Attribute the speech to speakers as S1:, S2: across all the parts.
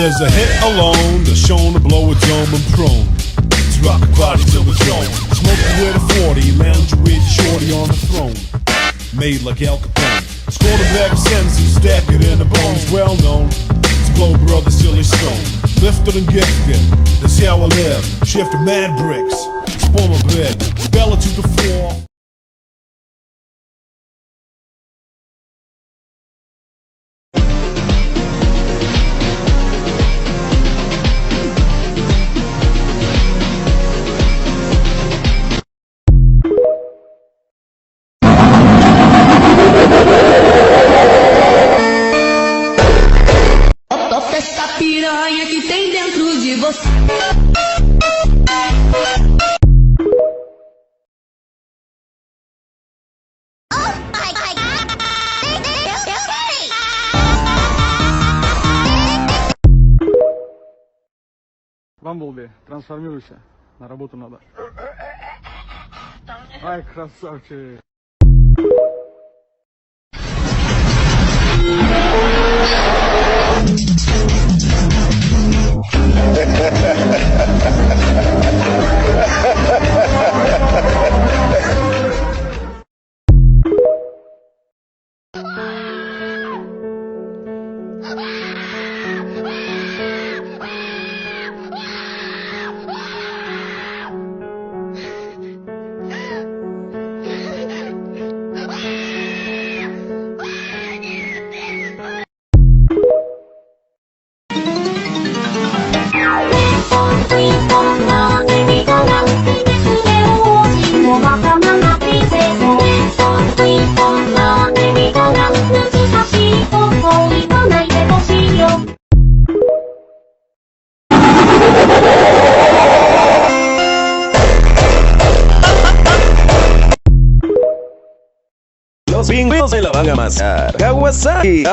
S1: There's a hit alone that's shown to blow a dome and prone. It's rock party till it's gone. Smoking with a 40, lounge with shorty on the throne. Made like Al Capone. Score the back sentences, stack it in the bones. Well known, it's Blow Brother Silly Stone. Lifted and gifted, that's how I live. Shift mad bricks, spoil my bed. Bella to the floor.
S2: Essa piranha que tem dentro de você.
S3: Бамблби, трансформируйся. На работу надо. Ай, красавчик.
S4: Los pingüinos se la van a amasar. Kawasaki.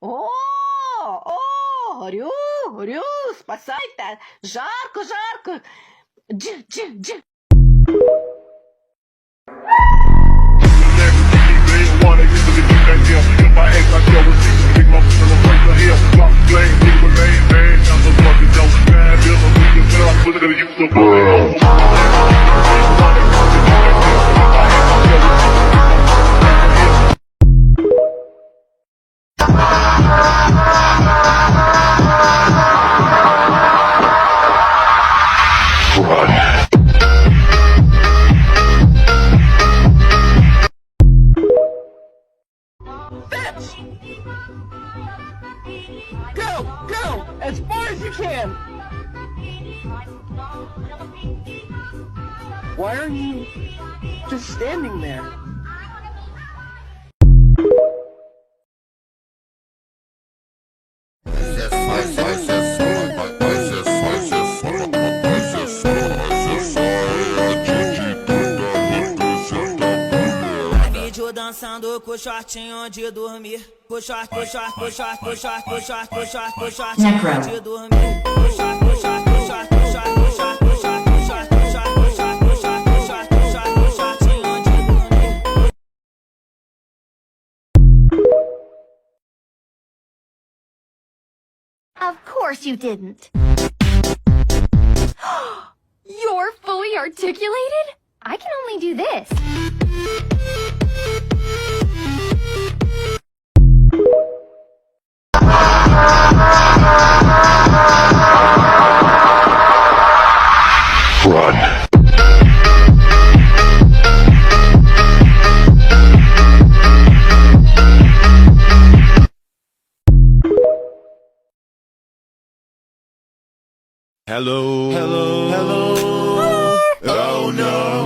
S5: О, горю, горю, спасайте! Жарко, жарко! Дж, дж, дж.
S6: Go! Go! As far as you can! Why are you just standing there?
S7: Vídeo dançando com shortinho de dormir. Com short, com short, com short, com short, com short, com short, com shortinho de dormir. Com short, com short, com short, com short, com short, com short, com short, com short, com short, com short, com short, com short, com shortinho de dormir.
S8: Of course you didn't. You're fully articulated? I can only do this.
S1: Hello. Hello. Hello. Oh no.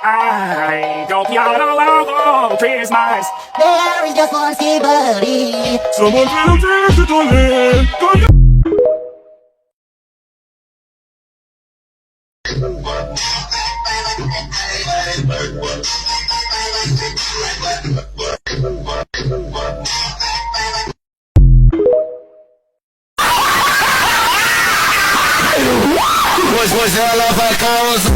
S9: I don't yell out Christmas.
S10: There is just one somebody.
S1: Someone will take it on it.
S4: Pues ela vai causar.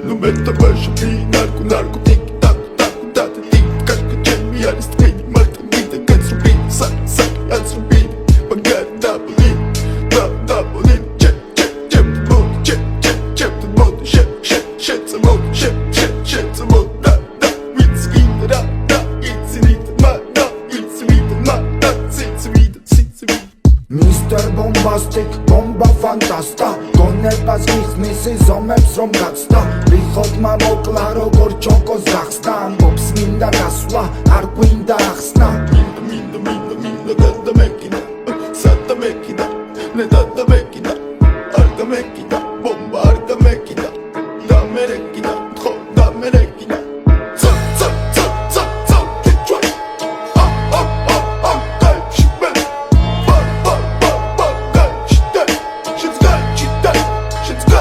S1: No metaverso, narco, narco, tic, tac, tac, tac, tic, tac, Jamie, Alice, Kate, Martin, Peter, Gets Rubin, Sack, Als Rubin, Bagat, Dabolin, Dabolin, check, the mode, check, the mode, shit, the mode, shit, the mode, da, it's in da, it's in it, it's in it,
S11: Mr. Bombastic, bomba fantasta Կոներ պասկիս միսի զոմեպ սրոմ գացտա Լիխոտ մամոկլա ռոգոր չոկոս դախստա Բոբս մինդա կասուլա, արկույն դա ախսնա
S1: Minda, da mekina, sata mekina, ne da mekina, arka mekina, bomba arka mekina, da merekina, da merekina. Get right. Geil, shit, man. Geil, shit's geil.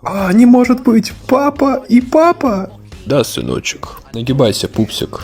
S12: А, не может быть, папа и папа. Да, сыночек, нагибайся, пупсик.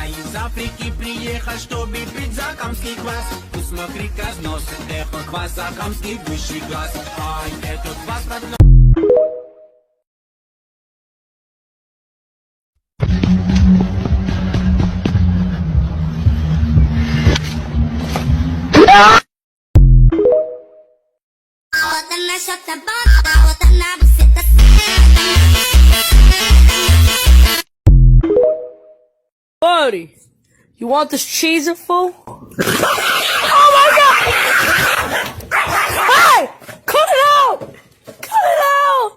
S7: Из Африки приехал, чтобы пить закамский квас. Посмотри, как носит этот квас, закамский высший класс. Ай, этот квас родной.
S6: Buddy, you want this cheese it fool? Oh my god! Hey! Cut it out! Cut it out!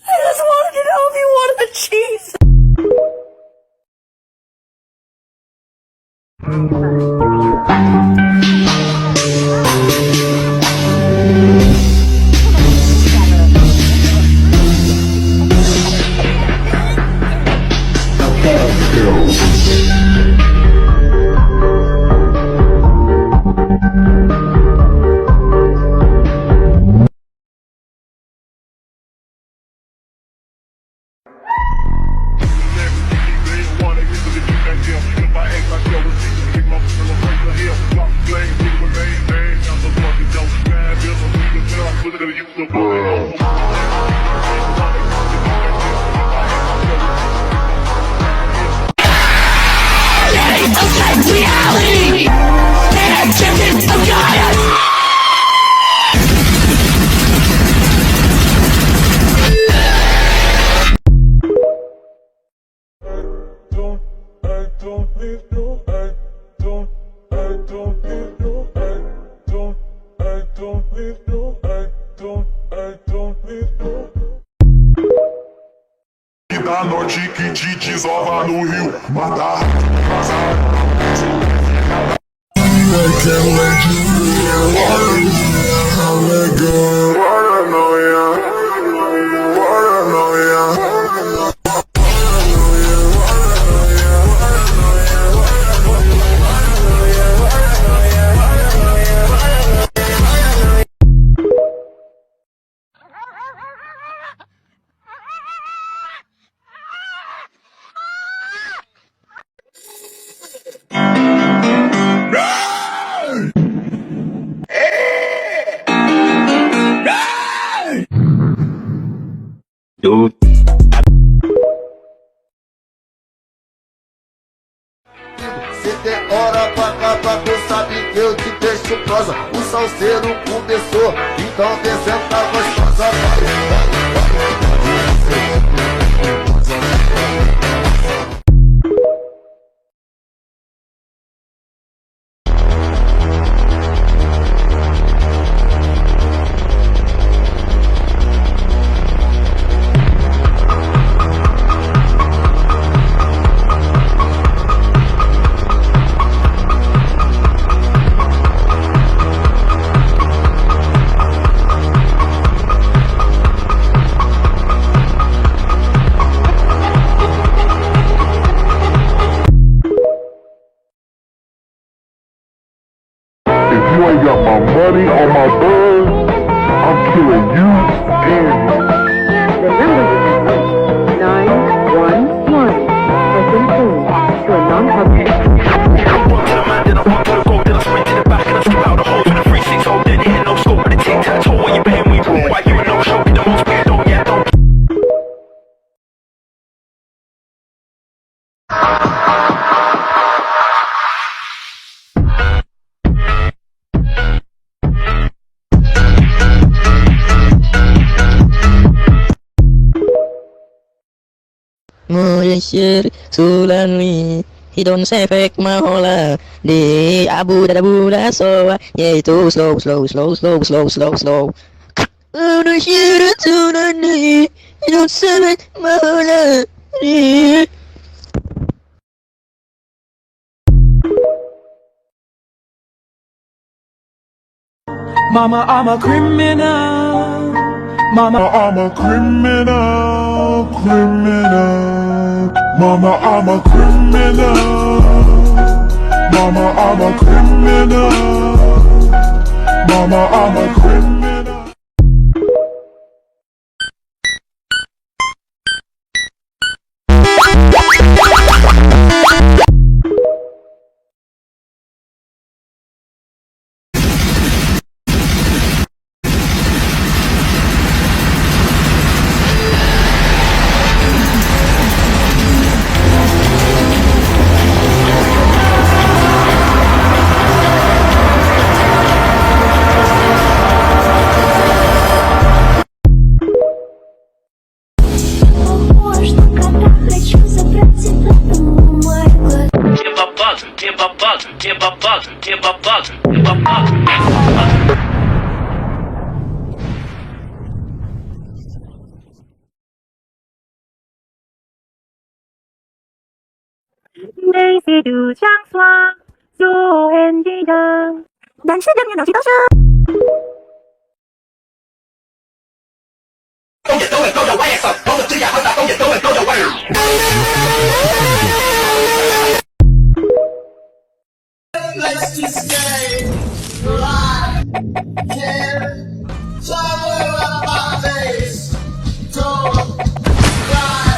S6: I just wanted to know if you wanted the cheese.
S1: Da noite que te desova no rio, matar.
S11: Se tem hora pra acabar, tu sabe que eu te deixo prosa. O salseiro começou, então descendo a gostosa.
S1: You ain't got my money or my buzz, I'm killing you and you.
S13: The number you have 911 has been changed to a non-public.
S14: Moyashir Sulani Hidon Sefek Mahola Di Abu Dadabuda So Yeah too slow Moyashir Sulani Hidon Sefek Mahola
S15: Mama, I'm a criminal. Mama, I'm a criminal. Mama, I'm a criminal. Mama, I'm a criminal. Mama, I'm a criminal.
S13: Daisy 杜江霜，素颜的人，男士的面容是都是。
S16: Let's just stay alive. Can't somewhere up my face. Don't cry.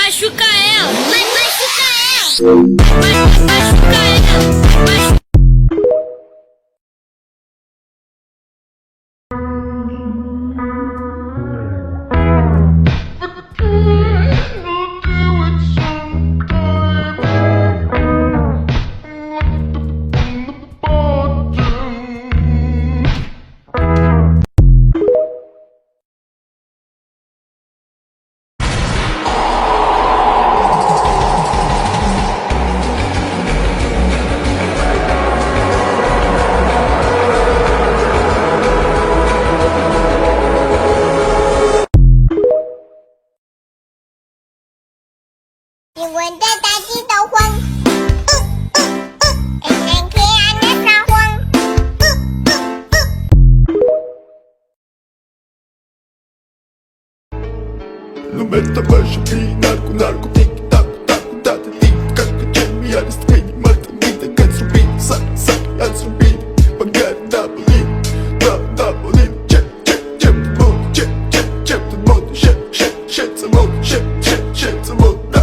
S6: Machuca ela! Machuca ela! Machuca ela!
S10: 因为这大地都慌，因为天安的撒谎。
S15: Lo metto bacio qui, narco, narco, tic, tac, tac, date, tic, cacca, gemmi, aristini, malta, vita, cazzo, beat, sac, sac, alzo, beat, magari, dabolin, dabolin, check, check, check, the mode, check, check, check, the mode, shit, shit, shit, the mode, shit, shit, shit, the mode, da,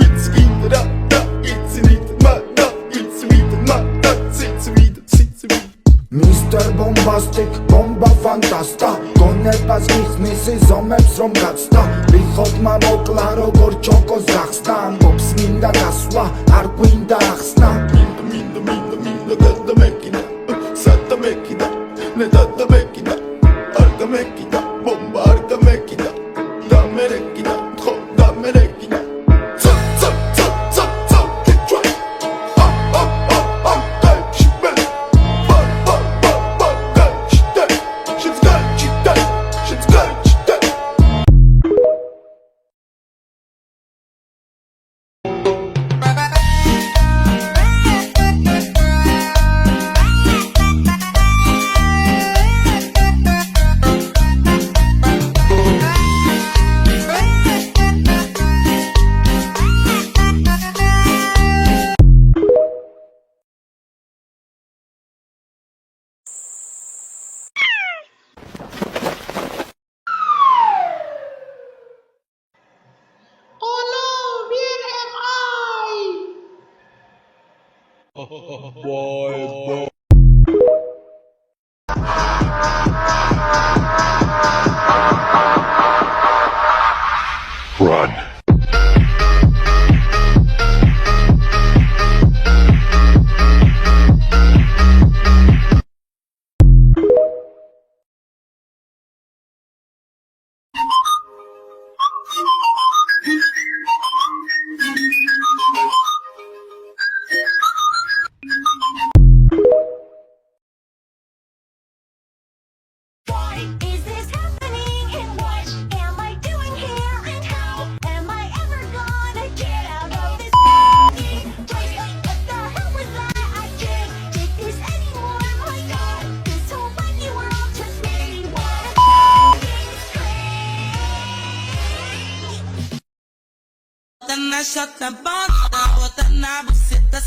S15: it's in da, it's in it, ma, da, it's in it, ma, da, it's in it, it's in it.
S11: Mr. Bombastic, bomba fantasta Կոներ պասկից միսի զոմեպ սրոմ գացտա Բիխոտ մանոկլա ռոգոր չոկոս դախստան Բոպս մինդա կասվա, արկույն դա ախսնա
S15: Minda, dadda mekina, satta mekina, ne dadda mekina, arda mekina, bomba arda mekina, da merekina, ho da merekina. Zap, zap, zap, zap, zap, kick try. Dai, shibel. Bar, dai, shidai. Shidai, shidai, shidai, shidai. Run.
S10: Is this happening and what am I doing here and how am I ever gonna get out of this place? What the hell was that? I can't take this anymore. My God, this whole funny world just made me wanna scream.
S7: Then I shut the bar down with the knob, sit the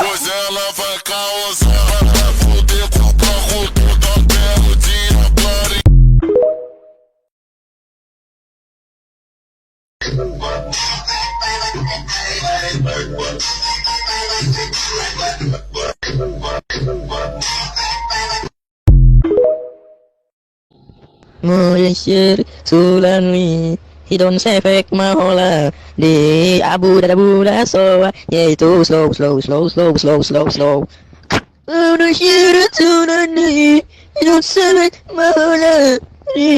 S15: Pois ela vai causar, vai foder com o carro toda terra de Ablari.
S14: Mon cher sous la nuit, hidon efek mahola di abu da bu da so yaitu slow slow slow slow slow slow slow. Udah syirat sunani hidon efek mahola di.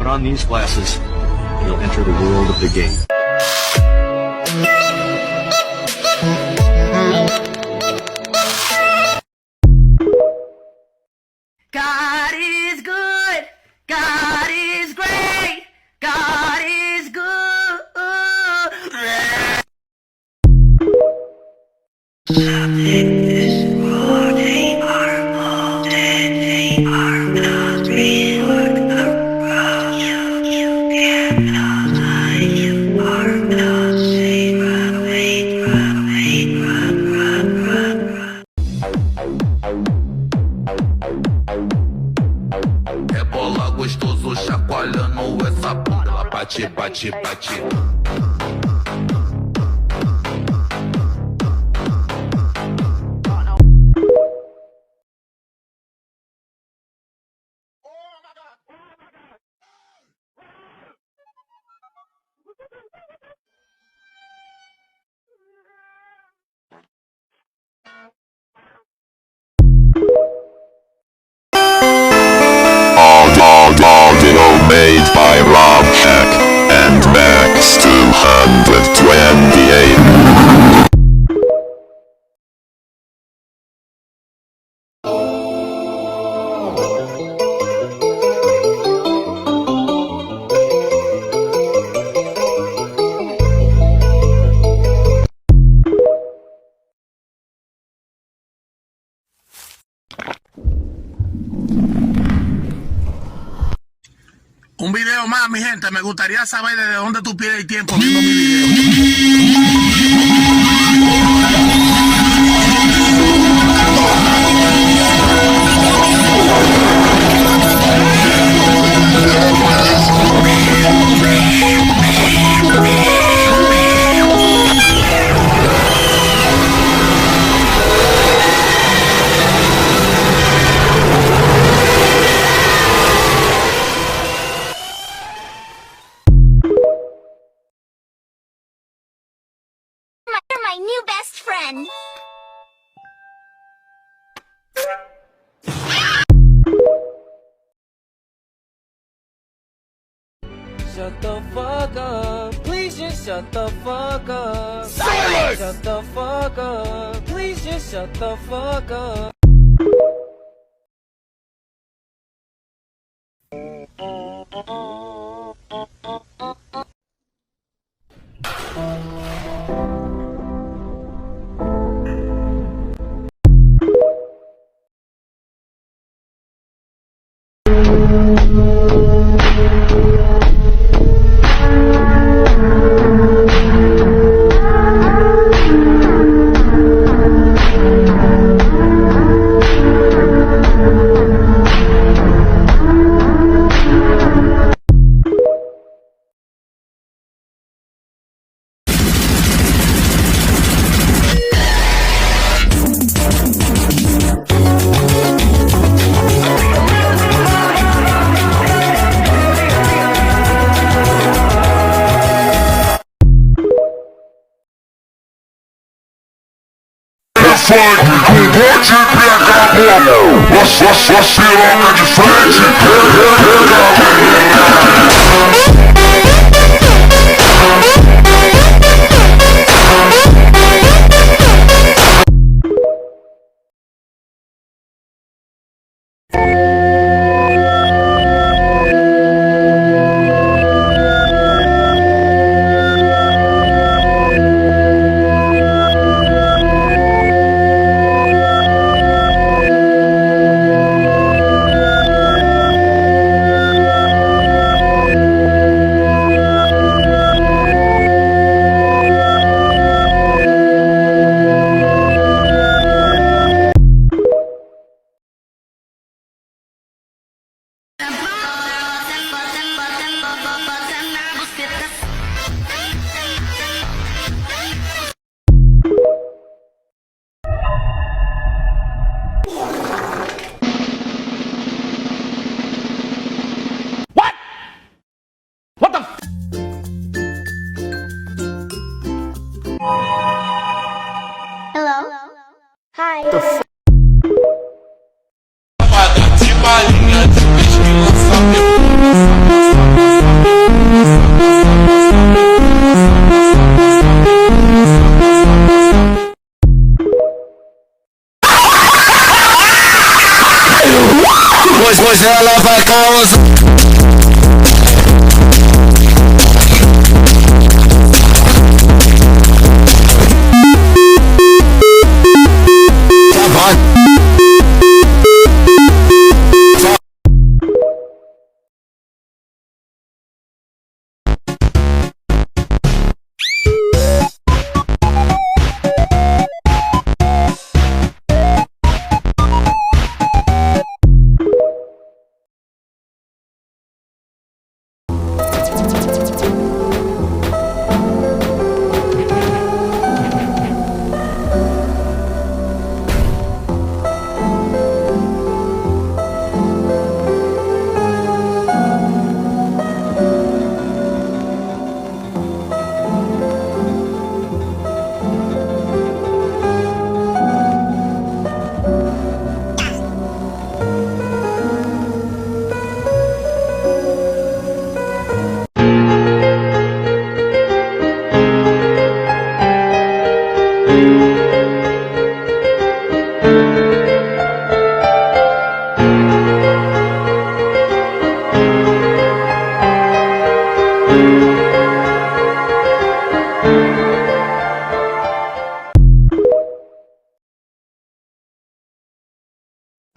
S17: Put on these glasses, and you'll enter the world of the game.
S7: God is good. God is great. God is good.
S18: Rebola gostoso, chacoalhando essa bunda. Ela bate, bate, bate.
S19: Un video más, mi gente. Me gustaría saber desde dónde tú pierdes el tiempo viendo mi video.
S10: You're my new best friend.
S20: Shut the fuck up. Please just shut the fuck up.
S16: Silence!
S20: Shut the fuck up. Please just shut the fuck up.
S18: Só piroca de frente.
S10: Hello? Hi.
S18: Pois ela vai causar.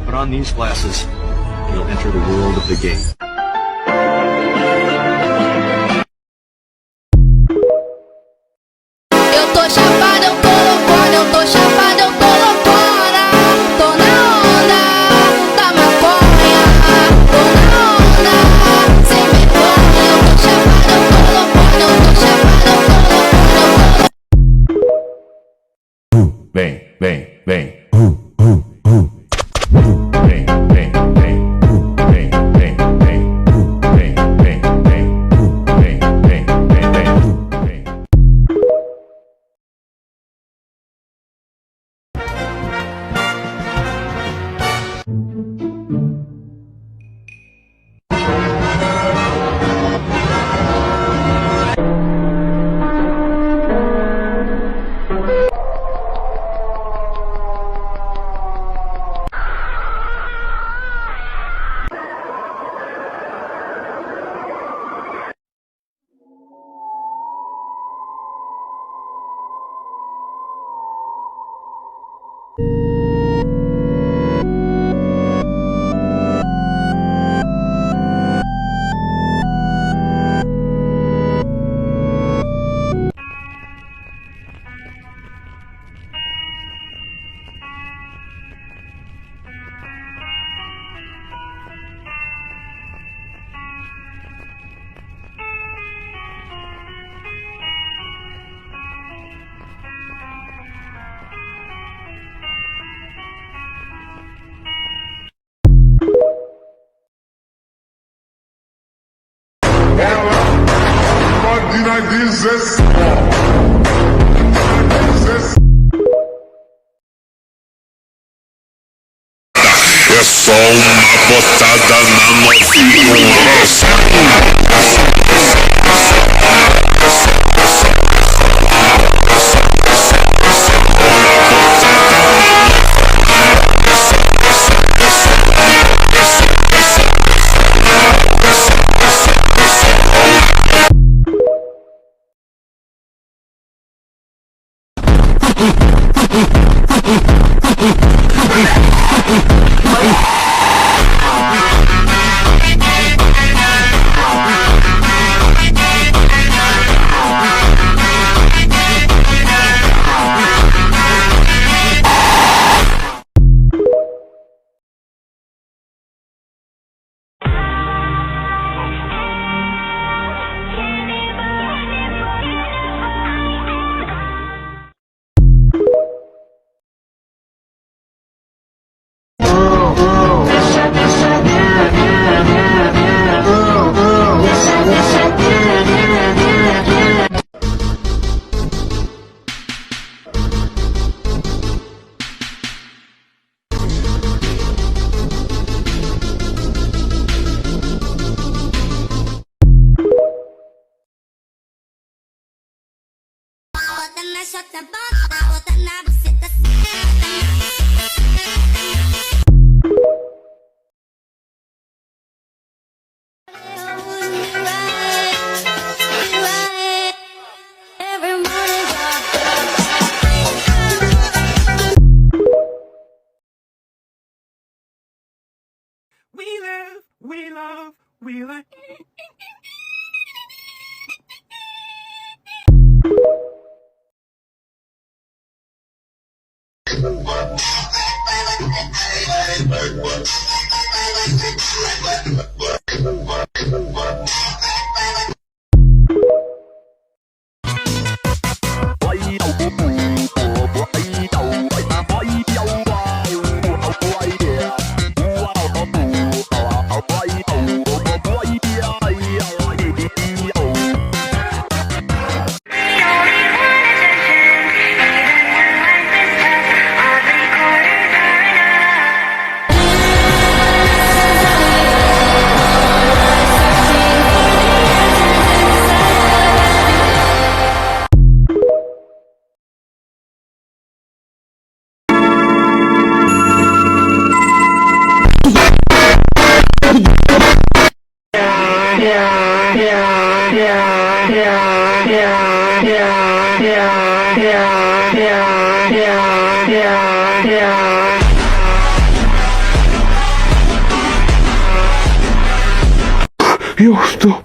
S17: Put on these glasses, you'll enter the world of the game.
S18: vem, vem, vem. Vem, vem, vem. Vem, vem, vem. Vem, vem, vem. Vem, vem, vem, vem.
S21: É só uma botada na novinha.
S9: We live, we love, we like.
S15: Eu estou...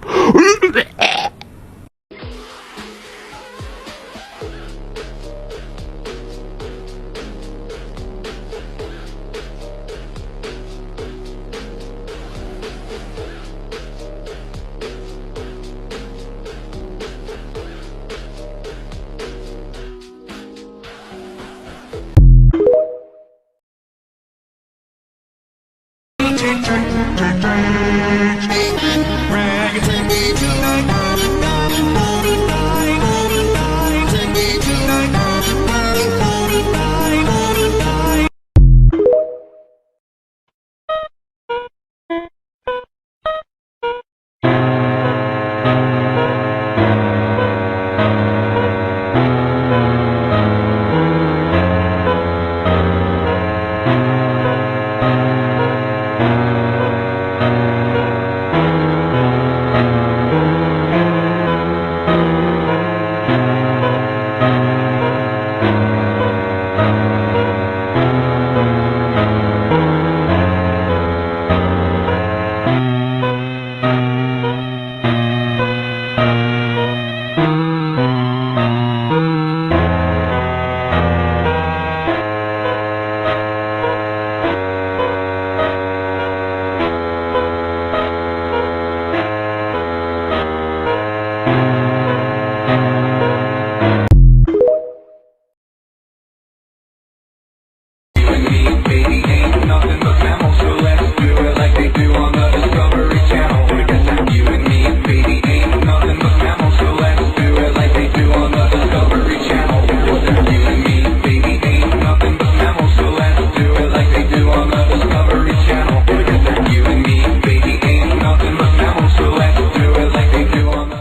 S2: baby, ain't nothing but mammals, so let's do it like they do on the Discovery Channel. Because that you and me, baby, ain't nothing but mammals, so let's do it like they do on the Discovery Channel. Because that you and me, baby, ain't nothing but mammals, so let's do it like they do on the Discovery Channel. Because that you and me, baby, ain't nothing but mammals, so let's do it like they do on the...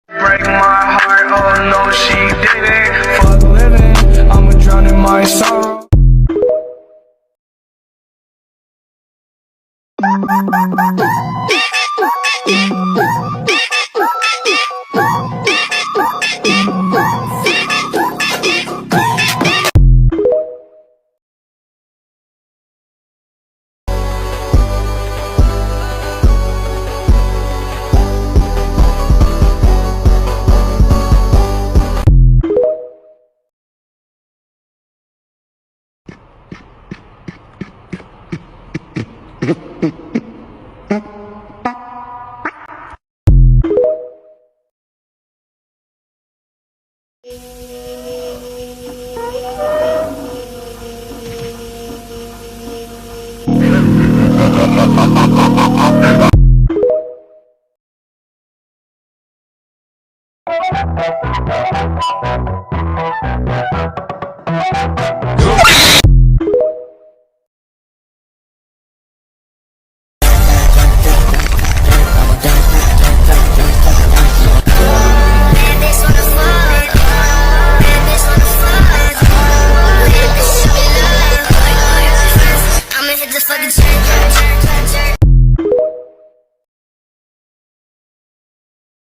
S16: Break my heart, oh no, she didn't. Fuck living, I'ma drown in my sorrow.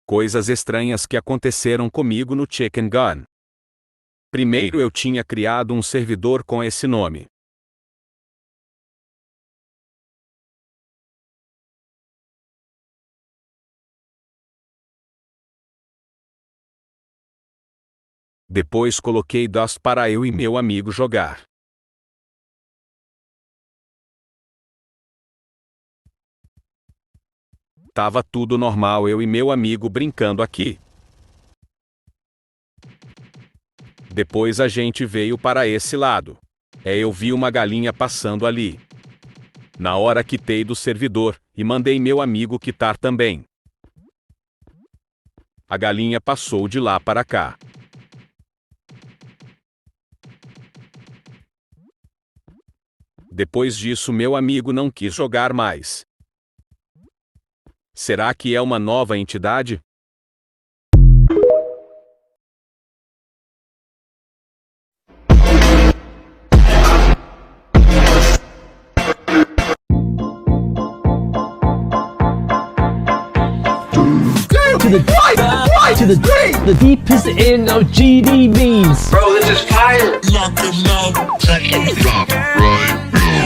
S22: Coisas estranhas que aconteceram comigo no Chicken Gun. Primeiro eu tinha criado um servidor com esse nome. Depois coloquei Dust para eu e meu amigo jogar. Tava tudo normal, eu e meu amigo brincando aqui. Depois a gente veio para esse lado. Eu vi uma galinha passando ali. Na hora quitei do servidor e mandei meu amigo quitar também. A galinha passou de lá para cá. Depois disso meu amigo não quis jogar mais. Será que é uma nova entidade?
S23: To the deepest in of GD memes.
S16: Bro, this is fire.
S21: Knock him out. Right.